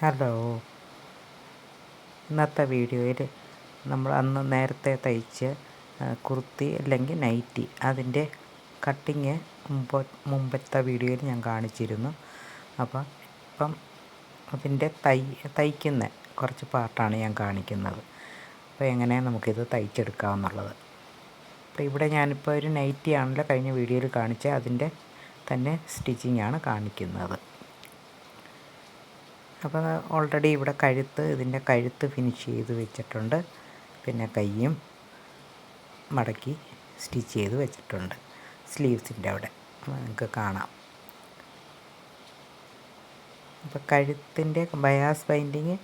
Hello. ഇന്നത്തെ വീഡിയോയിൽ നമ്മൾ അന്ന് നേരത്തെ തയ്ച്ച കുർത്തി അല്ലെങ്കിൽ നൈറ്റി അതിൻ്റെ കട്ടിങ് മുമ്പത്തെ വീഡിയോയിൽ ഞാൻ കാണിച്ചിരുന്നു. ഇപ്പം അതിൻ്റെ തയ്ക്കുന്ന കുറച്ച് പാർട്ടാണ് ഞാൻ കാണിക്കുന്നത്. അപ്പോൾ എങ്ങനെയാണ് നമുക്കിത് തയ്ച്ചെടുക്കാമെന്നുള്ളത്. അപ്പോൾ ഇവിടെ ഞാനിപ്പോൾ ഒരു നൈറ്റി ആണല്ലോ കഴിഞ്ഞ വീഡിയോയിൽ കാണിച്ച അതിൻ്റെ തന്നെ സ്റ്റിച്ചിങ്ങാണ് കാണിക്കുന്നത്. അപ്പോൾ ഓൾറെഡി ഇവിടെ ഇതിൻ്റെ കഴുത്ത് ഫിനിഷ് ചെയ്ത് വെച്ചിട്ടുണ്ട്. പിന്നെ കൈയും മടക്കി സ്റ്റിച്ച് ചെയ്ത് വെച്ചിട്ടുണ്ട്. സ്ലീവ്സിൻ്റെ അവിടെ നിങ്ങൾക്ക് കാണാം. അപ്പോൾ കഴുത്തിൻ്റെ ബയാസ് ബൈൻഡിങ്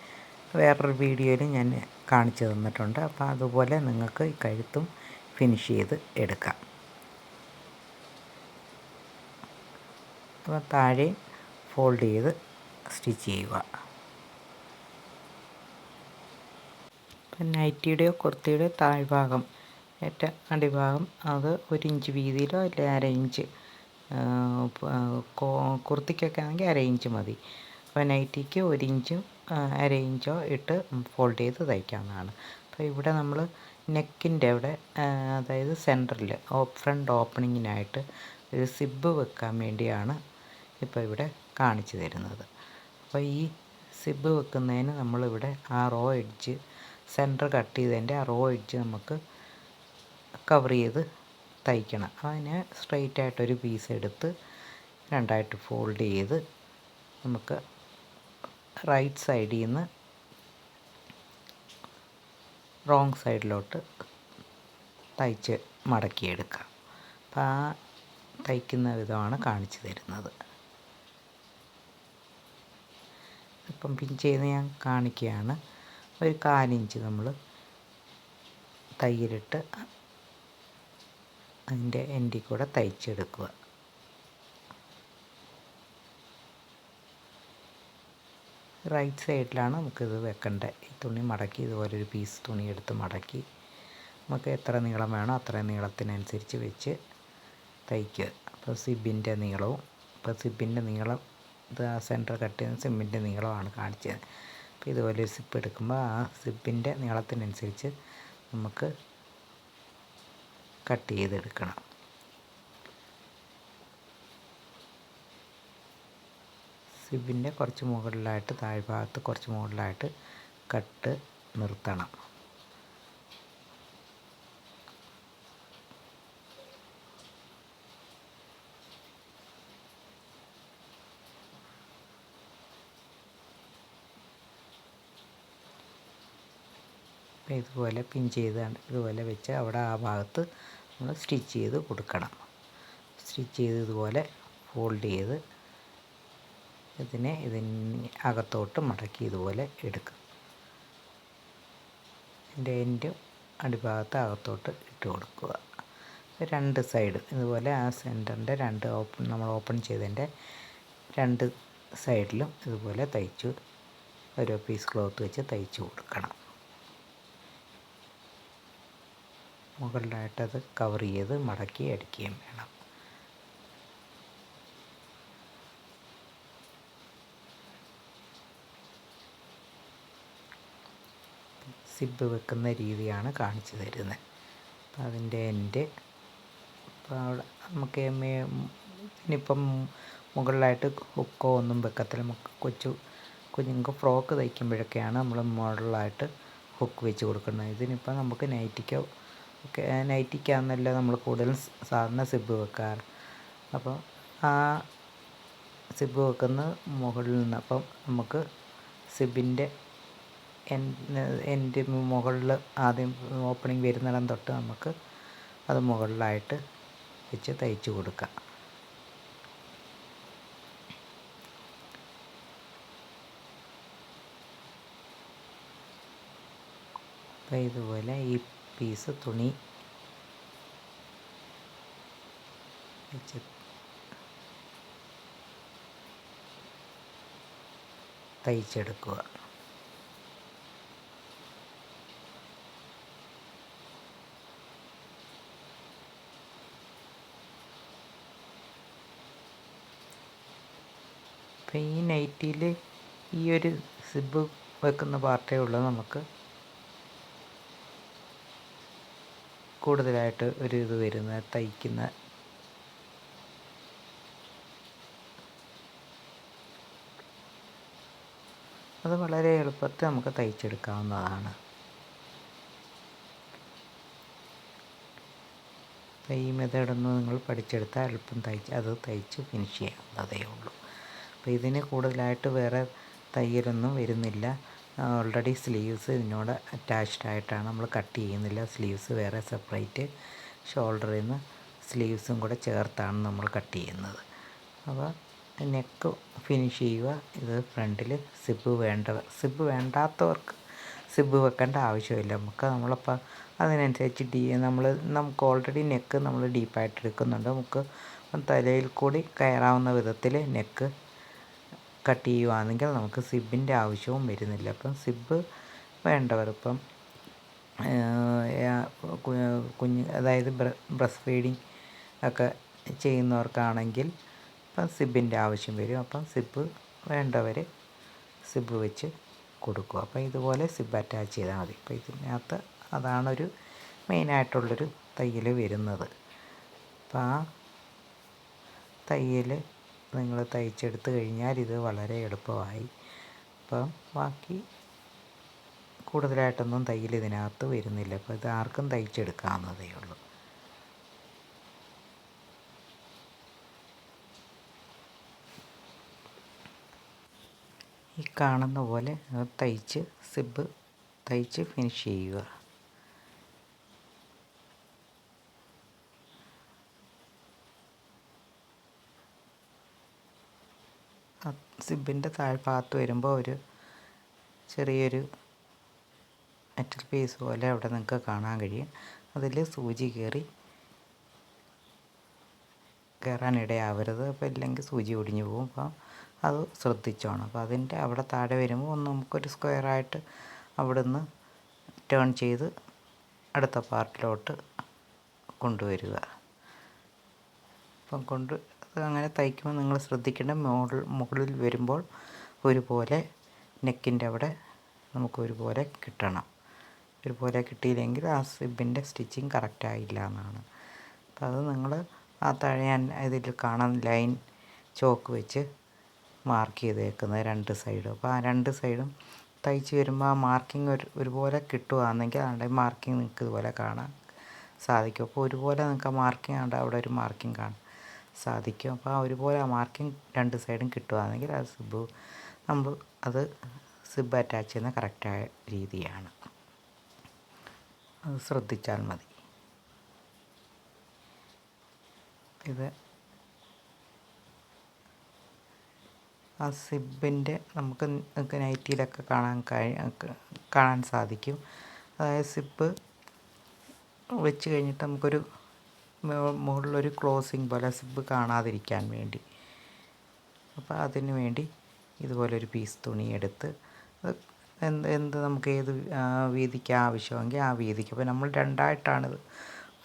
വേറൊരു വീഡിയോയിൽ ഞാൻ കാണിച്ചു തന്നിട്ടുണ്ട്. അപ്പോൾ അതുപോലെ നിങ്ങൾക്ക് ഈ കഴുത്തും ഫിനിഷ് ചെയ്ത് എടുക്കാം. അപ്പോൾ താഴെ ഫോൾഡ് ചെയ്ത് സ്റ്റിച്ച് ചെയ്യുക. നൈറ്റിയുടെയോ കുർത്തിയുടെയോ താഴ്ഭാഗം ഏറ്റവും അടിഭാഗം അത് 1 ഇഞ്ച് വീതിയിലോ അല്ലെങ്കിൽ 1/2 ഇഞ്ച്, കുർത്തിക്കൊക്കെ ആണെങ്കിൽ 1/2 ഇഞ്ച് മതി. അപ്പോൾ നൈറ്റിക്ക് 1 ഇഞ്ചും 1/2 ഇഞ്ചോ ഇട്ട് ഫോൾഡ് ചെയ്ത് തയ്ക്കാവുന്നതാണ്. അപ്പോൾ ഇവിടെ നമ്മൾ നെക്കിൻ്റെ അവിടെ, അതായത് സെൻറ്ററിൽ ഫ്രണ്ട് ഓപ്പണിങ്ങിനായിട്ട് ഒരു സിബ്ബ് വെക്കാൻ വേണ്ടിയാണ് ഇപ്പോൾ ഇവിടെ കാണിച്ചു തരുന്നത്. അപ്പോൾ ഈ സിബ്ബ് വെക്കുന്നതിന് നമ്മളിവിടെ ആ റോ എഡ്ജ് സെൻറ്റർ കട്ട് ചെയ്തതിൻ്റെ ആ റോ എഡ്ജ് നമുക്ക് കവർ ചെയ്ത് തയ്ക്കണം. അതിന് സ്ട്രെയിറ്റ് ആയിട്ടൊരു പീസ് എടുത്ത് രണ്ടായിട്ട് ഫോൾഡ് ചെയ്ത് നമുക്ക് റൈറ്റ് സൈഡിൽ നിന്ന് റോങ് സൈഡിലോട്ട് തയ്ച്ച് മടക്കിയെടുക്കാം. അപ്പോൾ ആ തയ്ക്കുന്ന വിധമാണ് കാണിച്ചു തരുന്നത്. ഇപ്പം പിൻ ചെയ്ത് ഞാൻ കാണിക്കുകയാണ്. ഒരു 1/4 ഇഞ്ച് നമ്മൾ തയ്യലിട്ട് അതിൻ്റെ എൻഡിൽ കൂടെ തയ്ച്ചെടുക്കുക. റൈറ്റ് സൈഡിലാണ് നമുക്കിത് വെക്കേണ്ടത്. ഈ തുണി മടക്കി ഇതുപോലൊരു പീസ് തുണി എടുത്ത് മടക്കി നമുക്ക് എത്ര നീളം വേണോ അത്രയും നീളത്തിനനുസരിച്ച് വെച്ച് തയ്ക്കുക. അപ്പോൾ സിബിൻ്റെ നീളവും, ഇപ്പോൾ സിബിൻ്റെ നീളം ഇത് ആ സെൻറ്റർ കട്ട് ചെയ്യുന്ന സിബിൻ്റെ നീളമാണ് കാണിച്ചത്. അപ്പോൾ ഇതുപോലെ ഒരു സിപ്പ് എടുക്കുമ്പോൾ ആ സിപ്പിൻ്റെ നീളത്തിനനുസരിച്ച് നമുക്ക് കട്ട് ചെയ്തെടുക്കണം. സിബിൻ്റെ കുറച്ച് മുകളിലായിട്ട്, താഴ്ഭാഗത്ത് കുറച്ച് മുകളിലായിട്ട് കട്ട് നിർത്തണം. അപ്പോൾ ഇതുപോലെ പിൻ ചെയ്ത് ഇതുപോലെ വെച്ച് അവിടെ ആ ഭാഗത്ത് നമ്മൾ സ്റ്റിച്ച് ചെയ്ത് കൊടുക്കണം. സ്റ്റിച്ച് ചെയ്ത് ഇതുപോലെ ഫോൾഡ് ചെയ്ത് ഇതിനെ അകത്തോട്ട് മടക്കി ഇതുപോലെ എടുക്കും. ഇതിൻ്റെ എൻഡ് അടിഭാഗത്ത് അകത്തോട്ട് ഇട്ട് കൊടുക്കുക. രണ്ട് സൈഡ് ഇതുപോലെ ആ സെൻറ്ററിൻ്റെ നമ്മൾ ഓപ്പൺ ചെയ്തതിൻ്റെ രണ്ട് സൈഡിലും ഇതുപോലെ തയ്ച്ചു ഓരോ പീസ് ക്ലോത്ത് വെച്ച് തയ്ച്ചു കൊടുക്കണം. മുകളിലായിട്ടത് കവർ ചെയ്ത് മടക്കി അടിക്കുകയും വേണം. സിബ് വെക്കുന്ന രീതിയാണ് കാണിച്ചു തരുന്നത്. അപ്പം അതിൻ്റെ എൻഡ് ഇപ്പോൾ അവിടെ നമുക്ക് ഇനിയിപ്പം മുകളിലായിട്ട് ഹുക്കോ ഒന്നും വെക്കത്തില്ല. നമുക്ക് കുഞ്ഞുങ്ങൾക്ക് ഫ്രോക്ക് തയ്ക്കുമ്പോഴൊക്കെയാണ് നമ്മൾ മുകളിലായിട്ട് ഹുക്ക് വെച്ച് കൊടുക്കുന്നത്. ഇതിനിപ്പോൾ നമുക്ക് നൈറ്റിക്കാണെന്നല്ല നമ്മൾ കൂടുതലും സാധാരണ സിബ് വെക്കാറ്. അപ്പോൾ ആ സിബ് വെക്കുന്നത് മുകളിൽ നിന്ന്, അപ്പം നമുക്ക് സിബിൻ്റെ എൻ്റെ മുകളിൽ ആദ്യം ഓപ്പണിങ് വരുന്നിടം തൊട്ട് നമുക്ക് അത് മുകളിലായിട്ട് വെച്ച് തയ്ച്ച് കൊടുക്കാം. അപ്പോൾ ഇതുപോലെ ഈ പീസ് തുണി വെച്ച് തയ്ച്ചെടുക്കുക. അപ്പോൾ ഈ നൈറ്റിയിൽ ഈ ഒരു സിബ് വെക്കുന്ന പാർട്ടേ ഉള്ളൂ നമുക്ക് കൂടുതലായിട്ട് ഒരു ഇത് വരുന്നത് തയ്ക്കുന്ന. അത് വളരെ എളുപ്പത്തിൽ നമുക്ക് തയ്ച്ചെടുക്കാവുന്നതാണ്. ഈ മെത്തേഡൊന്നും നിങ്ങൾ പഠിച്ചെടുത്താൽ എളുപ്പം അത് തയ്ച്ച് ഫിനിഷ് ചെയ്യാവുന്നതേ ഉള്ളൂ. അപ്പോൾ ഇതിന് കൂടുതലായിട്ട് വേറെ തയ്യലൊന്നും വരുന്നില്ല. ഓൾറെഡി സ്ലീവ്സ് ഇതിനോട് അറ്റാച്ച്ഡ് ആയിട്ടാണ്, നമ്മൾ കട്ട് ചെയ്യുന്നില്ല. സ്ലീവ്സ് വേറെ സെപ്പറേറ്റ്, ഷോൾഡറിൽ നിന്ന് സ്ലീവ്സും കൂടെ ചേർത്താണ് നമ്മൾ കട്ട് ചെയ്യുന്നത്. അപ്പോൾ നെക്ക് ഫിനിഷ് ചെയ്യുക. ഇത് ഫ്രണ്ടിൽ സിബ് വേണ്ടാത്തവർക്ക് സിബ് വെക്കേണ്ട ആവശ്യമില്ല. നമ്മളപ്പോൾ അതിനനുസരിച്ച് നമുക്ക് ഓൾറെഡി നെക്ക് നമ്മൾ ഡീപ്പായിട്ട് എടുക്കുന്നുണ്ട്. നമുക്ക് തലയിൽ കൂടി കയറാവുന്ന വിധത്തിൽ നെക്ക് കട്ട് ചെയ്യുകയാണെങ്കിൽ നമുക്ക് സിബിൻ്റെ ആവശ്യവും വരുന്നില്ല. അപ്പം സിബ് വേണ്ടവർ ഇപ്പം അതായത് ബ്രസ്റ്റ് ഫീഡിങ് ഒക്കെ ചെയ്യുന്നവർക്കാണെങ്കിൽ ഇപ്പം സിബിൻ്റെ ആവശ്യം വരും. അപ്പം സിബ് വേണ്ടവർ സിബ് വെച്ച് കൊടുക്കുക. അപ്പോൾ ഇതുപോലെ സിബ് അറ്റാച്ച് ചെയ്താൽ മതി. അപ്പോൾ ഇതിനകത്ത് അതാണൊരു മെയിനായിട്ടുള്ളൊരു തയ്യൽ വരുന്നത്. അപ്പോൾ ആ തയ്യൽ നിങ്ങൾ തയ്ച്ചെടുത്ത് കഴിഞ്ഞാൽ ഇത് വളരെ എളുപ്പമായി. അപ്പം ബാക്കി കൂടുതലായിട്ടൊന്നും തയ്യൽ ഇതിനകത്ത് വരുന്നില്ല. അപ്പോൾ ഇത് ആർക്കും തയ്ച്ചെടുക്കാവുന്നതേ ഉള്ളൂ. ഈ കാണുന്ന പോലെ തയ്ച്ച് സിബ് തയ്ച്ച് ഫിനിഷ് ചെയ്യുക. സിബിൻ്റെ താഴ്ഭാഗത്ത് വരുമ്പോൾ ഒരു ചെറിയൊരു മെറ്റൽ പീസ് പോലെ അവിടെ നിങ്ങൾക്ക് കാണാൻ കഴിയും. അതിൽ സൂചി കയറാനിടയാവരുത്. അപ്പോൾ ഇല്ലെങ്കിൽ സൂചി ഒടിഞ്ഞു പോകും. അപ്പോൾ അത് ശ്രദ്ധിച്ചോണം. അപ്പോൾ അതിൻ്റെ അവിടെ താഴെ വരുമ്പോൾ നമുക്കൊരു സ്ക്വയറായിട്ട് അവിടുന്ന് ടേൺ ചെയ്ത് അടുത്ത പാർട്ടിലോട്ട് കൊണ്ടുവരിക. അപ്പം അങ്ങനെ തയ്ക്കുമ്പോൾ നിങ്ങൾ ശ്രദ്ധിക്കേണ്ട മുകളിൽ വരുമ്പോൾ ഒരുപോലെ നെക്കിൻ്റെ അവിടെ നമുക്ക് ഒരുപോലെ കിട്ടണം. ഒരുപോലെ കിട്ടിയില്ലെങ്കിൽ ആ സിബിൻ്റെ സ്റ്റിച്ചിങ് കറക്റ്റായില്ല എന്നാണ്. അപ്പോൾ അത് നിങ്ങൾ ആ താഴെ ഇതിൽ കാണാൻ ലൈൻ ചോക്ക് വെച്ച് മാർക്ക് ചെയ്തേക്കുന്നത് രണ്ട് സൈഡും. അപ്പോൾ ആ രണ്ട് സൈഡും തയ്ച്ച് വരുമ്പോൾ ആ മാർക്കിങ് ഒരുപോലെ കിട്ടുകയാണെങ്കിൽ അതിൻ്റെ മാർക്കിങ് നിങ്ങൾക്ക് ഇതുപോലെ കാണാൻ സാധിക്കും. അപ്പോൾ ഒരുപോലെ നിങ്ങൾക്ക് ആ മാർക്കിങ് അവിടെ ഒരു മാർക്കിങ് കാണാൻ സാധിക്കും. അപ്പോൾ ആ ഒരുപോലെ ആ മാർക്കിങ് രണ്ട് സൈഡും കിട്ടുകയാണെങ്കിൽ അത് സിബ് അറ്റാച്ച് ചെയ്യുന്ന കറക്റ്റായ രീതിയാണ്. അത് ശ്രദ്ധിച്ചാൽ മതി. ഇത് ആ സിബിൻ്റെ നമുക്ക് നൈറ്റിയിലൊക്കെ കാണാൻ സാധിക്കും. അതായത് സിബ് വെച്ച് കഴിഞ്ഞിട്ട് നമുക്കൊരു മുകളിലൊരു ക്ലോസിങ് പോലെ സിബ് കാണാതിരിക്കാൻ വേണ്ടി. അപ്പോൾ അതിന് വേണ്ടി ഇതുപോലൊരു പീസ് തുണി എടുത്ത് എന്ത് നമുക്ക് ഏത് വീതിക്ക് ആവശ്യമെങ്കിൽ ആ വീതിക്ക്. അപ്പോൾ നമ്മൾ രണ്ടായിട്ടാണിത്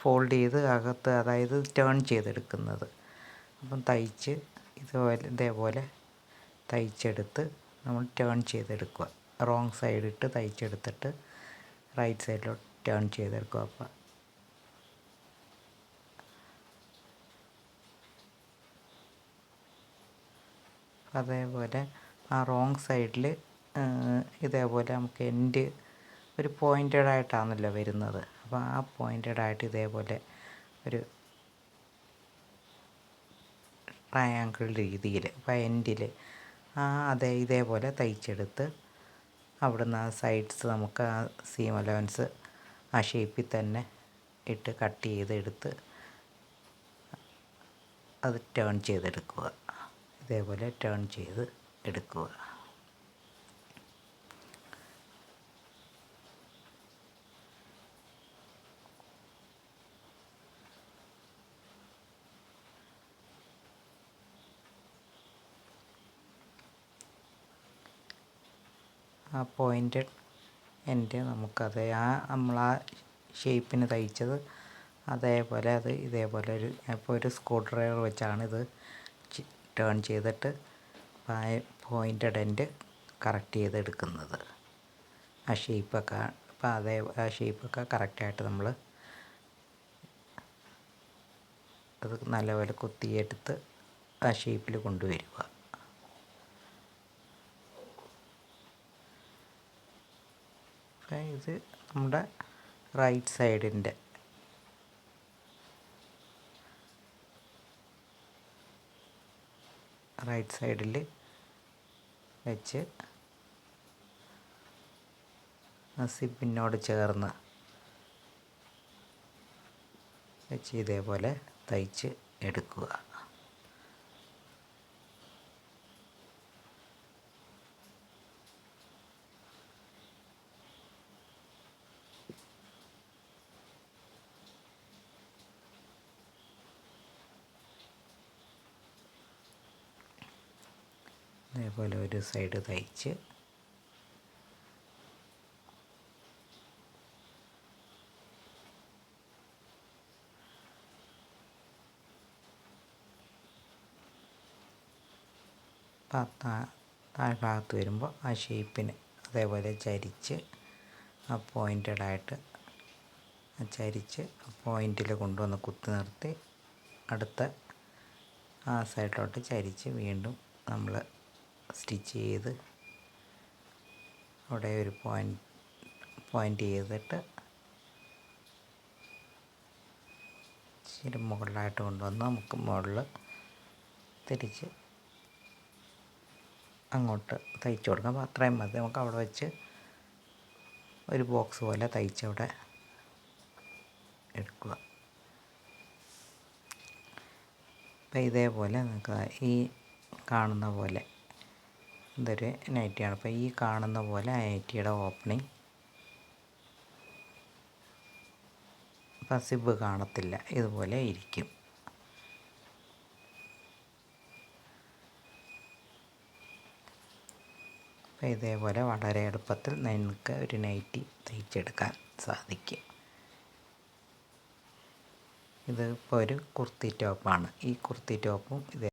ഫോൾഡ് ചെയ്ത് അകത്ത്, അതായത് ടേൺ ചെയ്തെടുക്കുന്നത്. അപ്പം തയ്ച്ച് ഇതേപോലെ തയ്ച്ചെടുത്ത് നമ്മൾ ടേൺ ചെയ്തെടുക്കുക. റോങ് സൈഡിട്ട് തയ്ച്ചെടുത്തിട്ട് റൈറ്റ് സൈഡിലോട്ട് ടേൺ ചെയ്തെടുക്കുക. അപ്പം അതേപോലെ ആ റോങ് സൈഡിൽ ഇതേപോലെ നമുക്ക് എൻഡ് ഒരു പോയിൻറ്റഡ് ആയിട്ടാണല്ലോ വരുന്നത്. അപ്പോൾ ആ പോയിൻറ്റഡ് ആയിട്ട് ഇതേപോലെ ഒരു ട്രയാങ്കിൾ രീതിയിൽ അപ്പോൾ എൻഡിൽ ഇതേപോലെ തയ്ച്ചെടുത്ത് അവിടുന്ന് ആ സൈഡ്സ് നമുക്ക് ആ സീം അലവൻസ് ആ ഷേപ്പിൽ തന്നെ ഇട്ട് കട്ട് ചെയ്തെടുത്ത് അത് ടേൺ ചെയ്തെടുക്കുക. ഇതേപോലെ ടേൺ ചെയ്ത് എടുക്കുക. ആ പോയിൻറ്റഡ് എൻഡ് നമുക്കത് നമ്മൾ ആ ഷേപ്പിന് തയ്ച്ചത് അതേപോലെ ഇതേപോലെ ഇപ്പോൾ ഒരു സ്ക്രൂ ഡ്രൈവർ വെച്ചാണ് ഇത് ടേൺ ചെയ്തിട്ട് പോയിൻറ്റഡ് എൻഡ് കറക്റ്റ് ചെയ്തെടുക്കുന്നത്. ആ ഷേപ്പൊക്കെ അപ്പോൾ അതേ ആ ഷേപ്പൊക്കെ കറക്റ്റായിട്ട് നമ്മൾ അത് നല്ലപോലെ കുത്തിയെടുത്ത് ആ ഷേപ്പിൽ കൊണ്ടുവരിക. ഇത് നമ്മുടെ റൈറ്റ് സൈഡിൽ വെച്ച് സിബിനോട് ചേർന്ന് വെച്ച് ഇതേപോലെ തയ്ച്ച് എടുക്കുക. ഇതേപോലെ ഒരു സൈഡ് തയ്ച്ച് താഴ്ഭാഗത്ത് വരുമ്പോൾ ആ ഷേപ്പിന് അതേപോലെ ചരിച്ച് ആ പോയിൻറ്റഡായിട്ട് ചരിച്ച് പോയിൻറ്റിൽ കൊണ്ടുവന്ന് കുത്തി നിർത്തി അടുത്ത ആ സൈഡിലോട്ട് ചരിച്ച് വീണ്ടും നമ്മൾ സ്റ്റിച്ച് ചെയ്ത് അവിടെ ഒരു പോയിൻ്റ് ചെയ്തിട്ട് ഇച്ചിരി മുകളിലായിട്ട് കൊണ്ടുവന്ന് നമുക്ക് മുകളിൽ തിരിച്ച് അങ്ങോട്ട് തയ്ച്ചു കൊടുക്കാം. അപ്പോൾ അത്രയും മതി. നമുക്ക് അവിടെ വെച്ച് ഒരു ബോക്സ് പോലെ തയ്ച്ചവിടെ എടുക്കുക. അപ്പോൾ ഇതേപോലെ നമുക്ക് ഈ കാണുന്ന പോലെ ഇതൊരു നൈറ്റിയാണ്. അപ്പോൾ ഈ കാണുന്ന പോലെ ആ നൈറ്റിയുടെ ഓപ്പണിങ് അപ്പോൾ സിബ് കാണത്തില്ല, ഇതുപോലെ ഇരിക്കും. അപ്പോൾ ഇതേപോലെ വളരെ എളുപ്പത്തിൽ നിങ്ങൾക്ക് ഒരു നൈറ്റി തയ്ച്ചെടുക്കാൻ സാധിക്കും. ഇത് ഇപ്പോൾ ഒരു കുർത്തി ടോപ്പാണ്. ഈ കുർത്തി ടോപ്പും